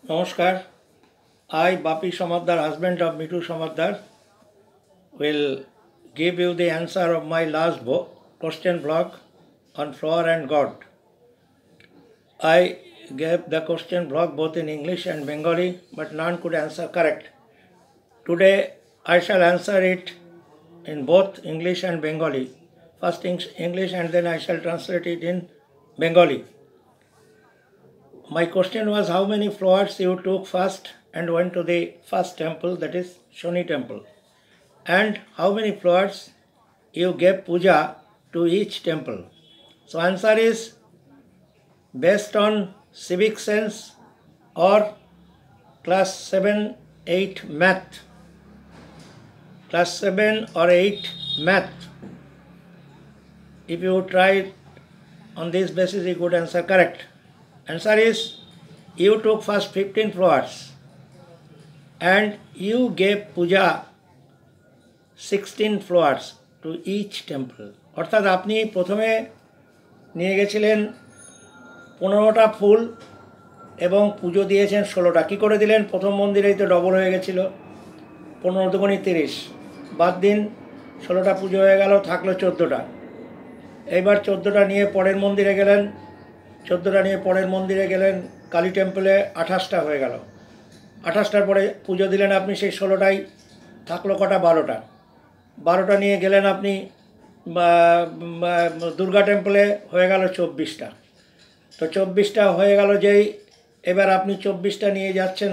Namaskar. I, Bapi Samadar, husband of Mitu Samadar, will give you the answer of my last book, question blog on flower and God. I gave the question blog both in English and Bengali, but none could answer correct. Today I shall answer it in both English and Bengali. First English and then I shall translate it in Bengali. My question was how many flowers you took first and went to the first temple, that is Shoni temple, and how many flowers you gave puja to each temple. So answer is based on civic sense or class 7, 8 math. Class 7 or 8 math. If you try on this basis, you could answer correct. Answer is you took first 15 flowers and you gave puja 16 flowers to each temple. অর্থাৎ আপনি প্রথমে নিয়ে গেছিলেন 15টা ফুল এবং পুজো দিয়েছেন 16টা। কী করে দিলেন? প্রথম মন্দিরেই তো ডবল হয়ে গেছিলো, 15 দুগুণী 30, বাদ দিন 16টা পুজো হয়ে গেল, থাকলো 14টা। এইবার 14টা নিয়ে পরের মন্দিরে গেলেন, 14টা নিয়ে পরের মন্দিরে গেলেন, কালী টেম্পলে 28টা হয়ে গেল। 28টার পরে পুজো দিলেন আপনি, সেই 16টাই থাকলো কটা? 12টা। 12টা নিয়ে গেলেন আপনি দুর্গা টেম্পলে, হয়ে গেল 24টা। তো 24টা হয়ে গেল যেই, এবার আপনি 24টা নিয়ে যাচ্ছেন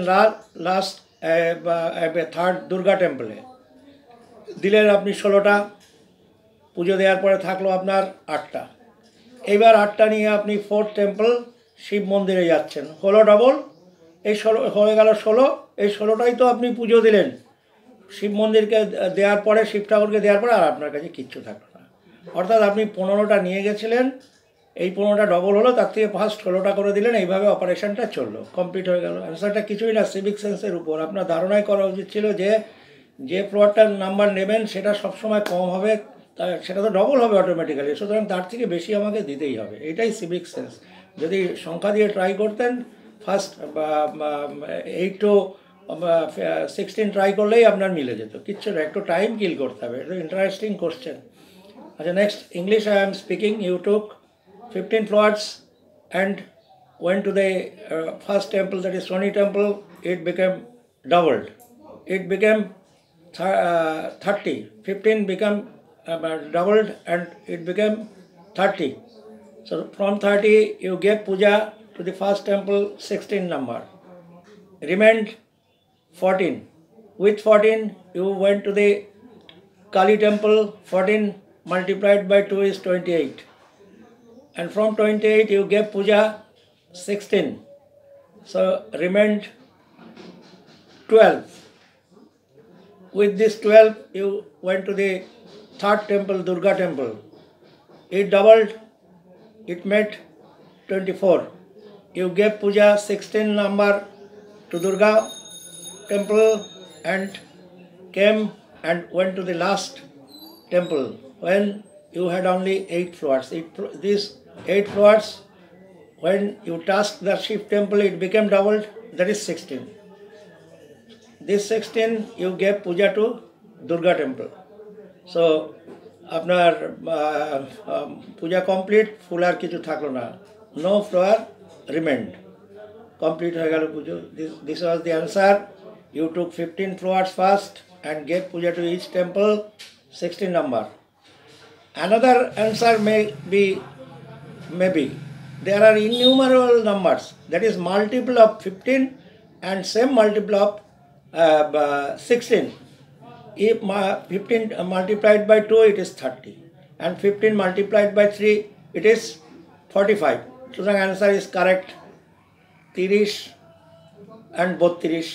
লাস্ট থার্ড দুর্গা টেম্পলে, দিলেন আপনি 16টা, পুজো দেওয়ার পরে থাকলো আপনার 8টা। এইবার 8টা নিয়ে আপনি ফোর্থ টেম্পল শিব মন্দিরে যাচ্ছেন, হলো ডবল, এই 16 হয়ে গেল 16। এই 16টাই তো আপনি পুজো দিলেন শিব মন্দিরকে দেওয়ার পরে, শিব ঠাকুরকে দেওয়ার পরে, আর আপনার কাছে কিচ্ছু থাকলো না। অর্থাৎ আপনি 15টা নিয়ে গেছিলেন, এই 15টা ডবল হলো, তার থেকে ফার্স্ট 16টা করে দিলেন, এইভাবে অপারেশনটা চললো, কমপ্লিট হয়ে গেল। অ্যান্সারটা কিছুই না, সিভিক সেন্সের উপর। আপনার ধারণাই করা উচিত ছিল যে ফ্লোয়ারটার নাম্বার নেবেন সেটা সবসময় কম হবে, সেটা তো ডবল হবে অটোমেটিক্যালি, সুতরাং তার থেকে বেশি আমাকে দিতেই হবে, এটাই সিভিক সেন্স। যদি সংখ্যা দিয়ে ট্রাই করতেন, ফার্স্ট 8 to 16 ট্রাই করলেই আপনার মিলে যেত, কিচ্ছু না, একটু টাইম কিল করতে হবে। এটা ইন্টারেস্টিং কোশ্চেন। আচ্ছা, next English I am speaking. You took 15 flowers and went to the first temple, that is Shoni temple. It became doubled. It became 30. 15 became doubled and it became 30. So from 30 you gave puja to the first temple, 16 number. Remained 14. With 14 you went to the Kali temple. 14 multiplied by 2 is 28. And from 28 you gave puja 16. So remained 12. With this 12 you went to the third temple, Durga temple. It doubled, it made 24. You gave puja 16 number to Durga temple and came and went to the last temple when you had only 8 flowers. These 8 flowers, when you touched the Shiv temple, it became doubled, that is 16. This 16 you gave puja to Durga temple. So আপনার পূজা complete, ফুল আর কিছু থাকলো না, no flower রিমেন্ড, complete হয়ে গেল পুজো। This was the answer. You took 15 flowers first and gave puja to each temple, 16 number. Another answer may be there are innumerable numbers, that is multiple of 15 and same multiple of 16. If 15 multiplied by 2 it is 30 and 15 multiplied by 3 it is 45. So the answer is correct. 30 and 32,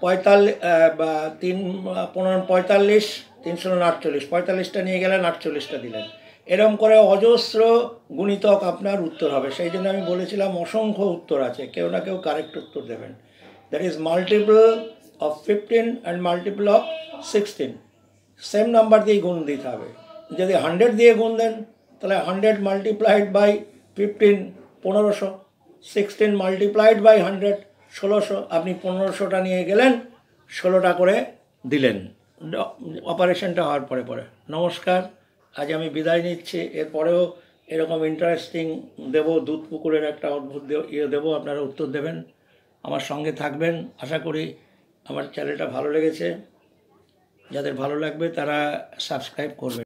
45, 45টা নিয়ে গেলেন, 48টা দিলেন। এরকম করে অজস্র গুণিতক আপনার উত্তর হবে। সেই জন্য আমি বলেছিলাম অসংখ্য উত্তর আছে, কেউ না কেউ কারেক্ট উত্তর দেবেন। That is multiple of 15 and multiple of 16, same number দিয়ে গুণ দিতে হবে। যদি 100 দিয়ে গুণ দেন তাহলে 100 multiplied by 15 1500, 16 multiplied by 100 1600, আপনি 1500টা নিয়ে গেলেন, 16টা করে দিলেন অপারেশনটা হওয়ার পরে পরে। নমস্কার, আজ আমি বিদায় নিচ্ছি। এরপরেও এরকম ইন্টারেস্টিং দেবো, দুধ পুকুরের একটা অদ্ভুত দেবো, আপনারা উত্তর দেবেন, আমার সঙ্গে থাকবেন। আশা করি আমার চ্যানেলটা ভালো লেগেছে। যাদের ভালো লাগবে তারা সাবস্ক্রাইব করবে।